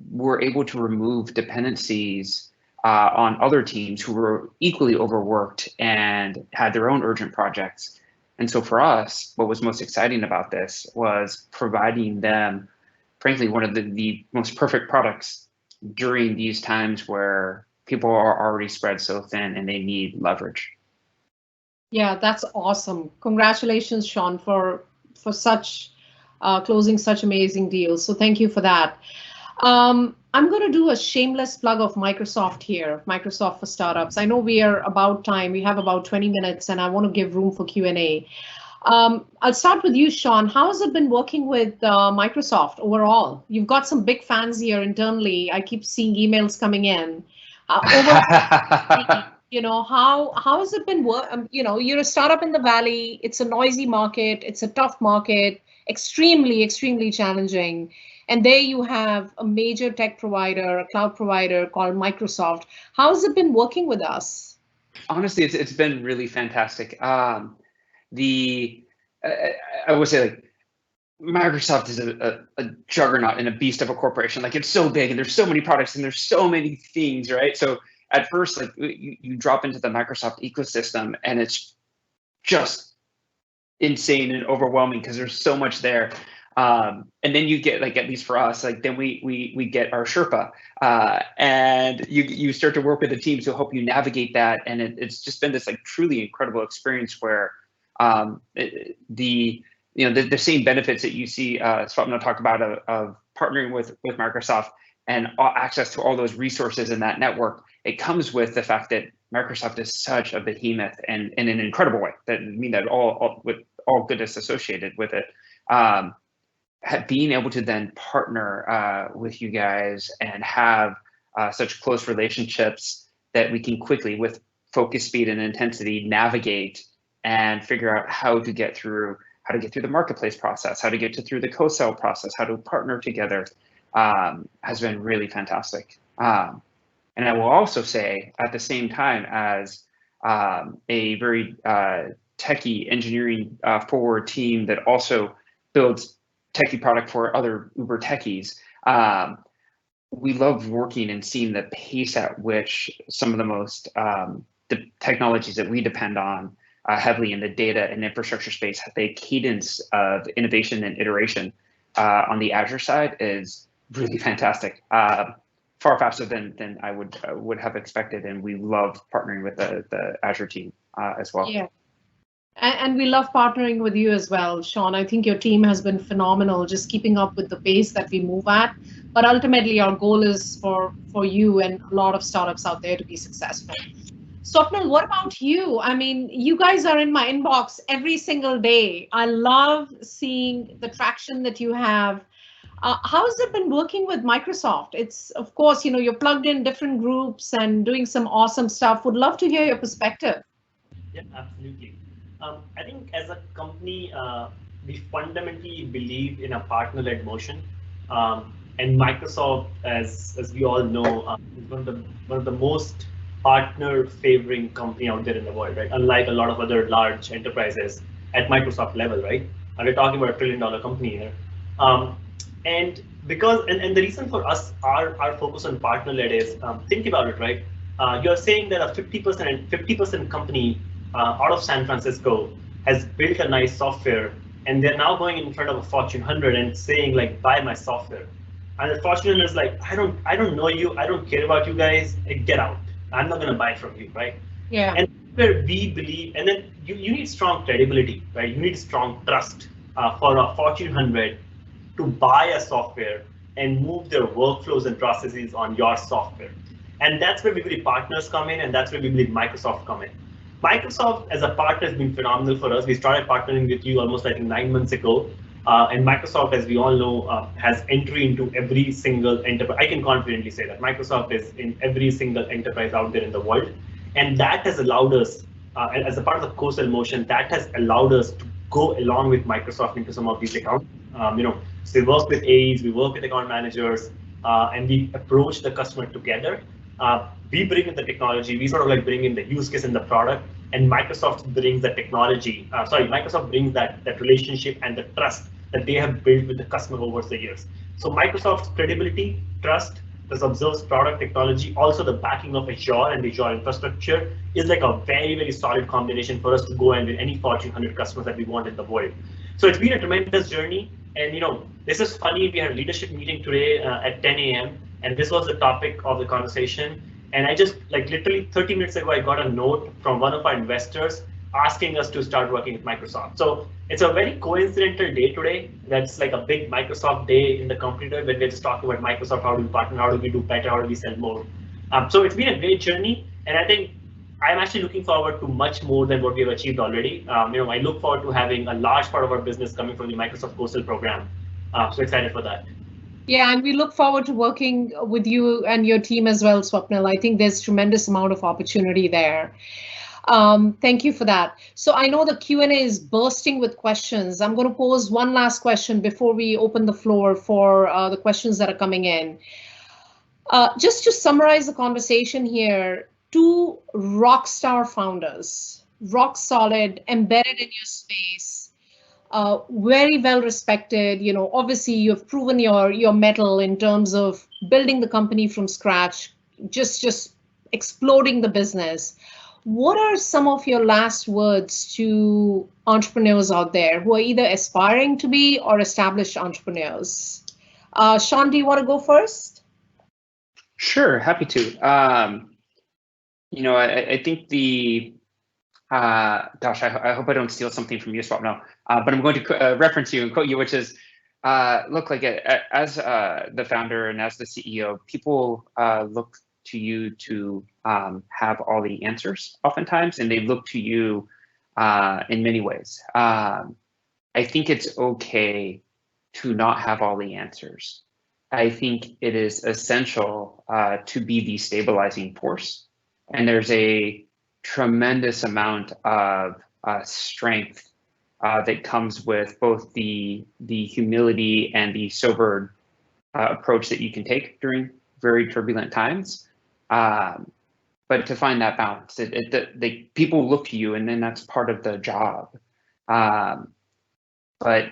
were able to remove dependencies on other teams who were equally overworked and had their own urgent projects. And so for us, what was most exciting about this was providing them, frankly, one of the most perfect products during these times where people are already spread so thin and they need leverage. Yeah, that's awesome. Congratulations, Sean, for such closing such amazing deals. So thank you for that. I'm going to do a shameless plug of Microsoft here, Microsoft for Startups. I know we are about time. We have about 20 minutes, and I want to give room for Q&A. I'll start with you, Sean. How has it been working with Microsoft overall? You've got some big fans here internally. I keep seeing emails coming in. You know, how has it been you know, you're a startup in the Valley. It's a noisy market. It's a tough market, extremely challenging. And there you have a major tech provider, a cloud provider called Microsoft. How has it been working with us? Honestly, it's been really fantastic. I would say, like, Microsoft is a juggernaut and a beast of a corporation. Like, it's so big and there's so many products and there's so many things, right? So at first, like, you drop into the Microsoft ecosystem and it's just insane and overwhelming because there's so much there. And then you get, like, at least for us, like, then we get our Sherpa, and you start to work with the teams to help you navigate that. And it's just been this, like, truly incredible experience where the same benefits that you see Swapnil talked about of partnering with Microsoft and access to all those resources in that network. It comes with the fact that Microsoft is such a behemoth and in an incredible way. That mean that all with all goodness associated with it. Being able to then partner with you guys and have such close relationships that we can quickly, with focus, speed, and intensity, navigate and figure out how to get through the marketplace process, how to get through the co-sell process, how to partner together, has been really fantastic. And I will also say, at the same time as a very techie engineering forward team that also builds techie product for other Uber techies, we love working and seeing the pace at which some of the most the technologies that we depend on heavily in the data and infrastructure space, the cadence of innovation and iteration on the Azure side is really fantastic. Far faster than I would have expected, and we love partnering with the Azure team as well. Yeah. And we love partnering with you as well, Sean. I think your team has been phenomenal, just keeping up with the pace that we move at. But ultimately, our goal is for you and a lot of startups out there to be successful. Swapnil, what about you? I mean, you guys are in my inbox every single day. I love seeing the traction that you have. How has it been working with Microsoft? It's, of course, you're plugged in different groups and doing some awesome stuff. Would love to hear your perspective. Yeah, absolutely. I think as a company, we fundamentally believe in a partner-led motion, and Microsoft, as we all know, is one of the most partner-favoring company out there in the world, right? Unlike a lot of other large enterprises at Microsoft level, right? And we're talking about a $1 trillion company here, and the reason for us our focus on partner-led is think about it, right? You're saying that a 50% company out of San Francisco has built a nice software, and they're now going in front of a Fortune 100 and saying like, buy my software. And the Fortune 100 is like, I don't know you, I don't care about you guys, get out. I'm not gonna buy from you, right? Yeah. And where we believe, and then you need strong credibility, right? You need strong trust for a Fortune 100 to buy a software and move their workflows and processes on your software. And that's where we believe partners come in, and that's where we believe Microsoft come in. Microsoft as a partner has been phenomenal for us. We started partnering with you almost, I think, 9 months ago. And Microsoft, as we all know, has entry into every single enterprise. I can confidently say that Microsoft is in every single enterprise out there in the world. And that has allowed us, as a part of the co-sell motion, that has allowed us to go along with Microsoft into some of these accounts. So we work with AEs, we work with account managers, and we approach the customer together. We bring in the technology, we sort of like bring in the use case and the product, and Microsoft brings the technology, Microsoft brings that relationship and the trust that they have built with the customer over the years. So Microsoft's credibility, trust, this Observe's product technology, also the backing of Azure and the Azure infrastructure is like a very, very solid combination for us to go and win any Fortune 100 customers that we want in the world. So it's been a tremendous journey. And this is funny, we had a leadership meeting today at 10 a.m. and this was the topic of the conversation. And I just like literally 30 minutes ago, I got a note from one of our investors asking us to start working with Microsoft. So it's a very coincidental day today. That's like a big Microsoft day in the company today when we're just talking about Microsoft, how do we partner, how do we do better, how do we sell more. So it's been a great journey. And I think I'm actually looking forward to much more than what we have achieved already. I look forward to having a large part of our business coming from the Microsoft co-sell program. So excited for that. Yeah, and we look forward to working with you and your team as well, Swapnil. I think there's tremendous amount of opportunity there. Thank you for that. So I know the Q&A is bursting with questions. I'm going to pose one last question before we open the floor for the questions that are coming in. Just to summarize the conversation here, 2 rock star founders, rock solid, embedded in your space, very well respected. Obviously you've proven your mettle in terms of building the company from scratch, just exploding the business. What are some of your last words to entrepreneurs out there who are either aspiring to be or established entrepreneurs? Sean, do you want to go first? Sure, happy to. I think gosh, I hope I don't steal something from you, Swapnil, but I'm going to reference you and quote you, which is, look, like as the founder and as the CEO, people look to you to have all the answers oftentimes, and they look to you in many ways. I think it's okay to not have all the answers. I think it is essential to be the stabilizing force, and there's a tremendous amount of strength that comes with both the humility and the sober approach that you can take during very turbulent times. But to find that balance, people look to you, and then that's part of the job. But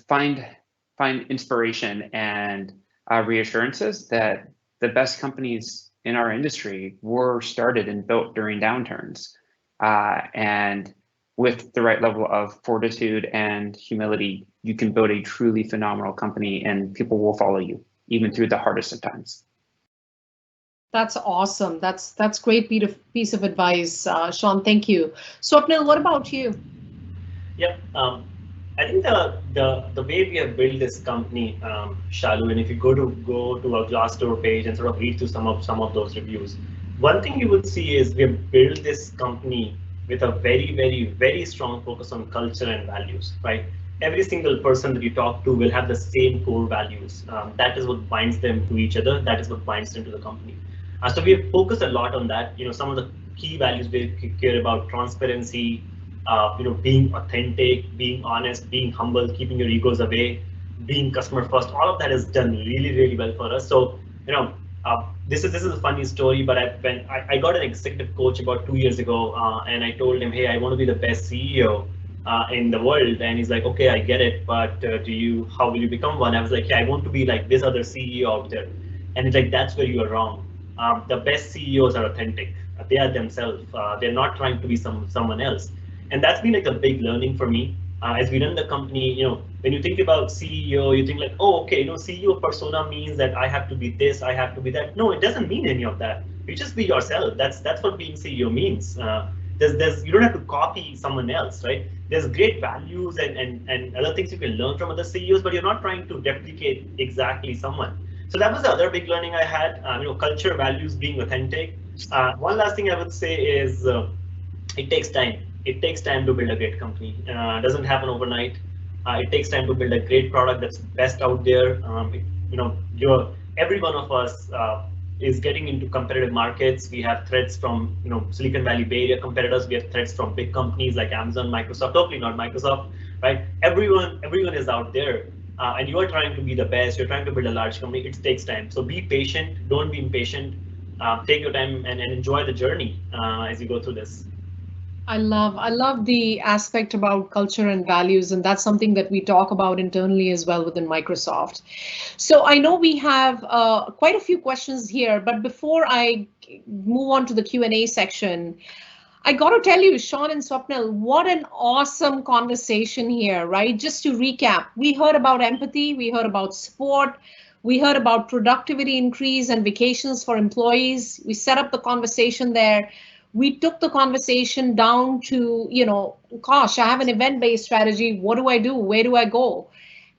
find inspiration and reassurances that the best companies in our industry were started and built during downturns, and with the right level of fortitude and humility, you can build a truly phenomenal company, and people will follow you even through the hardest of times. That's awesome. That's great piece of advice, Sean. Thank you. Swapnil, what about you? Yeah, I think the way we have built this company, Shaloo, and if you go to a Glassdoor page and sort of read through some of those reviews, one thing you will see is we have built this company with a very, very, very strong focus on culture and values, right? every single person that you talk to will have the same core values. That is what binds them to each other. That is what binds them to the company. So we have focused a lot on that. Some of the key values we care about: transparency, being authentic, being honest, being humble, keeping your egos away, being customer first. All of that is done really, really well for us. So this is a funny story, but I got an executive coach about 2 years ago, and I told him, hey, I want to be the best CEO in the world, and he's like, okay, I get it, but how will you become one? I was like, yeah, I want to be like this other CEO out there, and he's like, that's where you are wrong. The best CEOs are authentic. They are themselves. They're not trying to be someone else, and that's been like a big learning for me as we run the company. When you think about CEO, you think like, oh, okay, CEO persona means that I have to be this, I have to be that. No, it doesn't mean any of that. You just be yourself. That's what being CEO means. You don't have to copy someone else, right? There's great values and other things you can learn from other CEOs, but you're not trying to replicate exactly someone. So that was the other big learning I had. Culture, values, being authentic. One last thing I would say is it takes time. It takes time to build a great company. It doesn't happen overnight. It takes time to build a great product that's best out there. Every one of us is getting into competitive markets. We have threats from Silicon Valley Bay Area competitors. We have threats from big companies like Amazon, Microsoft. Hopefully not Microsoft, right? Everyone is out there, and you are trying to be the best. You're trying to build a large company. It takes time. So be patient. Don't be impatient. Take your time and enjoy the journey as you go through this. I love the aspect about culture and values, and that's something that we talk about internally as well within Microsoft. So I know we have quite a few questions here, but before I move on to the Q&A section, I got to tell you, Sean and Swapnil, what an awesome conversation here, right? Just to recap, we heard about empathy, we heard about support, we heard about productivity increase and vacations for employees. We set up the conversation there. We took the conversation down to, gosh, I have an event-based strategy. What do I do? Where do I go?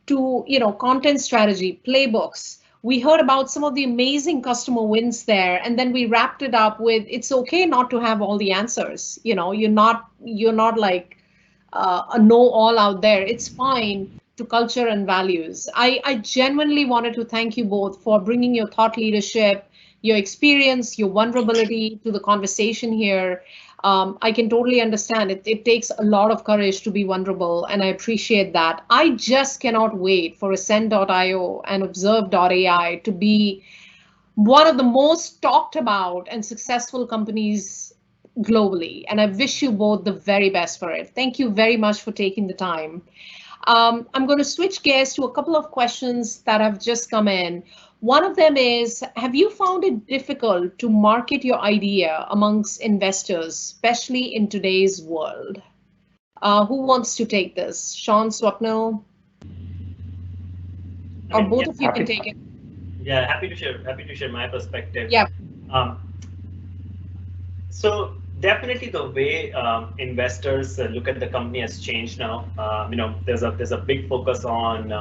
To, content strategy, playbooks. We heard about some of the amazing customer wins there. And then we wrapped it up with, it's okay not to have all the answers. You're not like a know-all out there. It's fine to culture and values. I genuinely wanted to thank you both for bringing your thought leadership, your experience, your vulnerability to the conversation here. I can totally understand it. It takes a lot of courage to be vulnerable, and I appreciate that. I just cannot wait for Ascend.io and Observe.ai to be one of the most talked about and successful companies globally. And I wish you both the very best for it. Thank you very much for taking the time. I'm going to switch gears to a couple of questions that have just come in. One of them is, have you found it difficult to market your idea amongst investors, especially in today's world? Who wants to take this? Sean, Swapnil? Or both of you can take it. Yeah, happy to share my perspective. Yeah. So definitely the way investors look at the company has changed now. There's a big focus on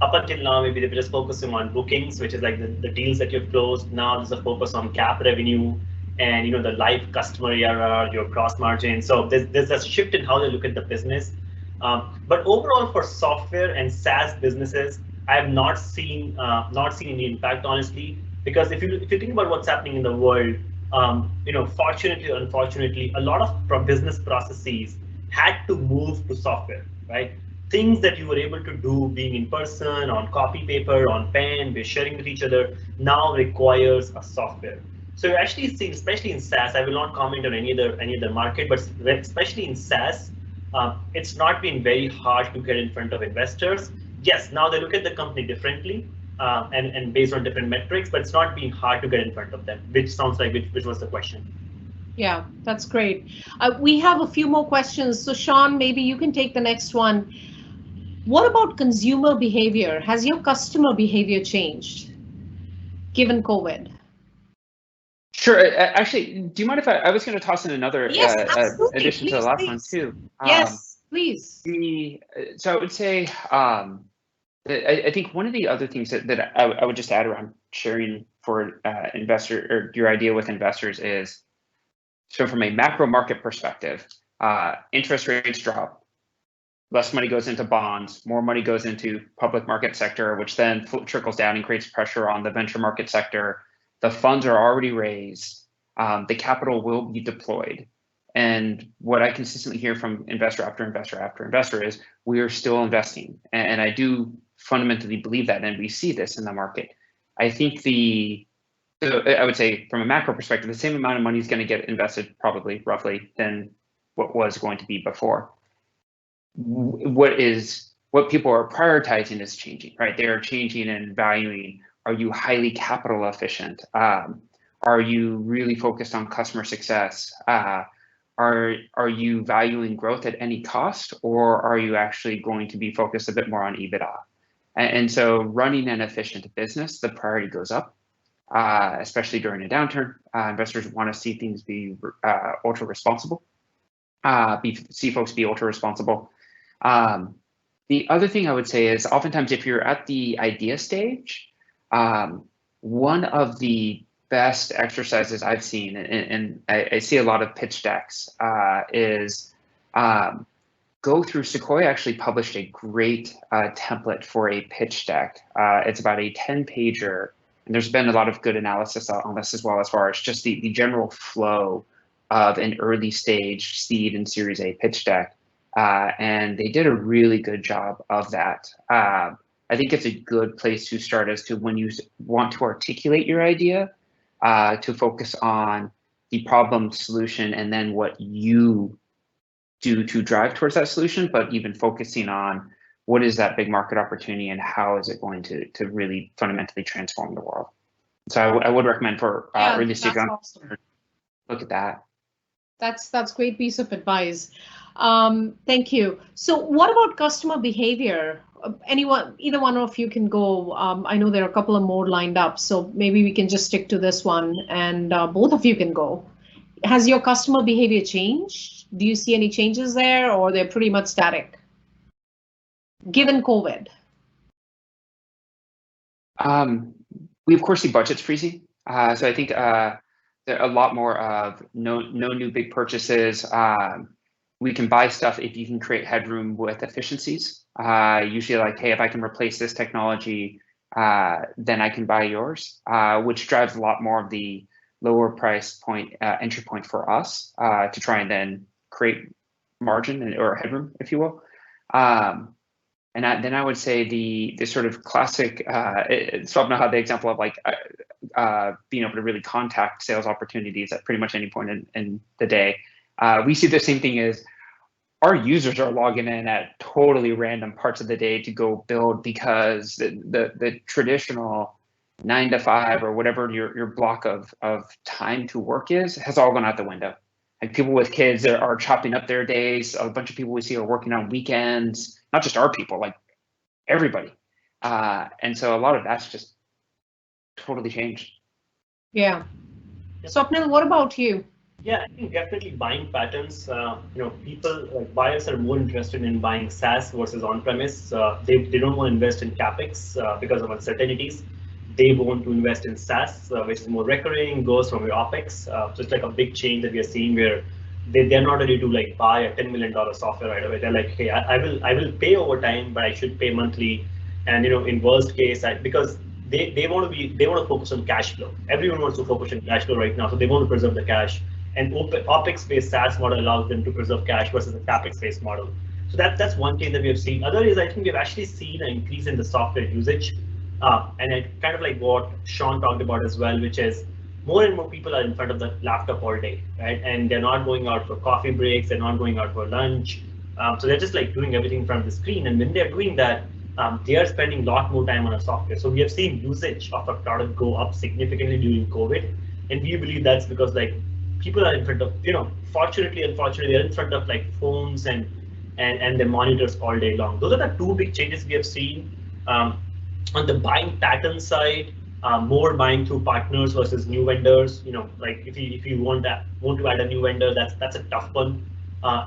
up until now, maybe they were just focusing on bookings, which is like the deals that you've closed. Now there's a focus on cap revenue and the live customer ARR, your gross margin. So there's a shift in how they look at the business. But overall, for software and SaaS businesses, I have not seen any impact, honestly, because if you think about what's happening in the world, fortunately or unfortunately, a lot of business processes had to move to software, right? Things that you were able to do being in person, on copy paper, on pen, we're sharing with each other, now requires a software. So you actually see, especially in SaaS, I will not comment on any other market, but especially in SaaS, it's not been very hard to get in front of investors. Yes, now they look at the company differently and based on different metrics, but it's not been hard to get in front of them, which sounds like which was the question. Yeah, that's great. We have a few more questions. So Sean, maybe you can take the next one. What about consumer behavior? Has your customer behavior changed given COVID? Sure. Actually, do you mind if I was going to toss in another addition to the last one too? Yes, please. So I would say, I think one of the other things that I would just add around sharing for investor or your idea with investors is, so from a macro market perspective, interest rates drop, less money goes into bonds, more money goes into public market sector, which then trickles down and creates pressure on the venture market sector. The funds are already raised. The capital will be deployed. And what I consistently hear from investor after investor after investor is we are still investing. And I do fundamentally believe that, and we see this in the market. I think I would say from a macro perspective, the same amount of money is going to get invested probably roughly than what was going to be before. What people are prioritizing is changing, right? They are changing and valuing. Are you highly capital efficient? Are you really focused on customer success? Are you valuing growth at any cost, or are you actually going to be focused a bit more on EBITDA? And so running an efficient business, the priority goes up, especially during a downturn. Investors want to see things be ultra responsible, see folks be ultra responsible. The other thing I would say is oftentimes if you're at the idea stage, one of the best exercises I've seen, and I see a lot of pitch decks, is go through. Sequoia actually published a great template for a pitch deck. It's about a 10-pager, and there's been a lot of good analysis on this as well, as far as just the general flow of an early stage seed and Series A pitch deck. And they did a really good job of that. I think it's a good place to start as to when you want to articulate your idea, to focus on the problem solution and then what you do to drive towards that solution, but even focusing on what is that big market opportunity and how is it going to really fundamentally transform the world. So I would recommend for early stage awesome. Look at that. That's great piece of advice. Thank you. So what about customer behavior? Either one of you can go. I know there are a couple of more lined up, so maybe we can just stick to this one, and both of you can go. Has your customer behavior changed? Do you see any changes there, or they're pretty much static, given COVID? We of course see budgets freezing. So I think there are a lot more of no new big purchases. We can buy stuff if you can create headroom with efficiencies. Usually like, hey, if I can replace this technology, then I can buy yours, which drives a lot more of the lower price point entry point for us to try and then create margin or headroom, if you will. And then I would say the sort of classic, Swapnil had the example of like being able to really contact sales opportunities at pretty much any point in the day. We see the same thing as our users are logging in at totally random parts of the day to go build, because the traditional 9 to 5 or whatever your block of time to work has all gone out the window. Like people with kids are chopping up their days. A bunch of people we see are working on weekends, not just our people, like everybody. And so a lot of that's just totally changed. Yeah. Swapnil, what about you? Yeah, I think definitely buying patterns. People like buyers are more interested in buying SaaS versus on-premise. They don't want to invest in CapEx because of uncertainties. They want to invest in SaaS, which is more recurring, goes from your OpEx. So it's like a big change that we are seeing where they're not ready to like buy a $10 million software right away. They're like, hey, I will pay over time, but I should pay monthly. And in worst case, because they want to focus on cash flow. Everyone wants to focus on cash flow right now, so they want to preserve the cash. And OpEx-based SaaS model allows them to preserve cash versus a CapEx-based model. So that's one thing that we have seen. Other is I think we've actually seen an increase in the software usage. And it kind of like what Sean talked about as well, which is more and more people are in front of the laptop all day, right? And they're not going out for coffee breaks, they're not going out for lunch. So they're just like doing everything from the screen. And when they're doing that, they are spending a lot more time on a software. So we have seen usage of our product go up significantly during COVID. And we believe that's because like people are in front of, fortunately, unfortunately, they're in front of like phones and their monitors all day long. Those are the two big changes we have seen. On the buying pattern side, more buying through partners versus new vendors. Like if you want to add a new vendor, that's a tough one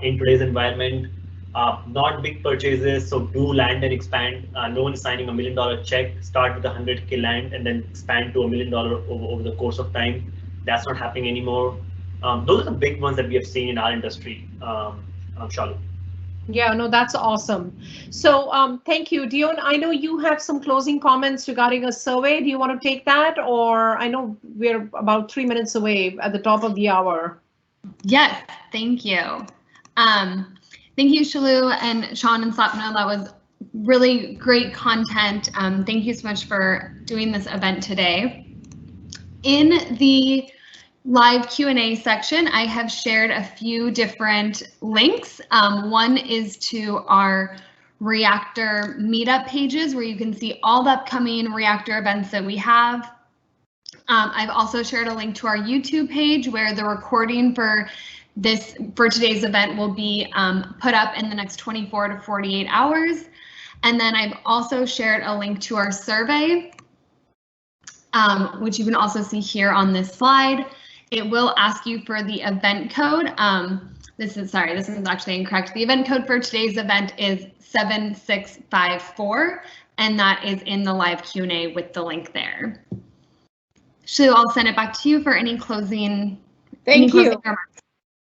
in today's environment. Not big purchases, so do land and expand. No one is signing $1 million check. Start with $100K land and then expand to $1 million over the course of time. That's not happening anymore. Those are the big ones that we have seen in our industry. Shaloo. Yeah, no, that's awesome. So thank you, Dion. I know you have some closing comments regarding a survey. Do you want to take that? Or I know we're about 3 minutes away at the top of the hour. Yes, thank you. Thank you, Shaloo and Sean and Swapnil. That was really great content. Thank you so much for doing this event today. In the live Q&A section, I have shared a few different links. One is to our Reactor meetup pages where you can see all the upcoming Reactor events that we have. I've also shared a link to our YouTube page where the recording for today's event will be put up in the next 24 to 48 hours. And then I've also shared a link to our survey, which you can also see here on this slide. It will ask you for the event code. This is actually incorrect. The event code for today's event is 7654, and that is in the live Q&A with the link there. Shaloo, I'll send it back to you for any closing remarks.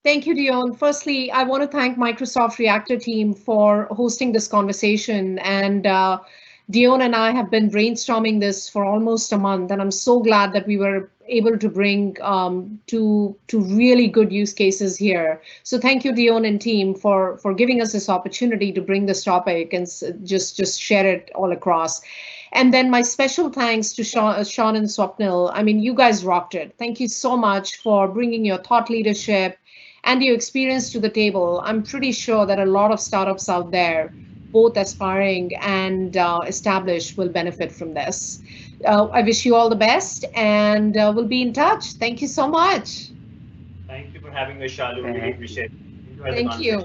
Thank you, Dion. Firstly, I want to thank Microsoft Reactor team for hosting this conversation. And Dion and I have been brainstorming this for almost a month, and I'm so glad that we were able to bring two really good use cases here. So thank you, Dion and team, for giving us this opportunity to bring this topic and just share it all across. And then my special thanks to Sean and Swapnil. I mean, you guys rocked it. Thank you so much for bringing your thought leadership and your experience to the table. I'm pretty sure that a lot of startups out there, both aspiring and established, will benefit from this. I wish you all the best, and we'll be in touch. Thank you so much. Thank you for having us, Shaloo. Really appreciate it. Thank you.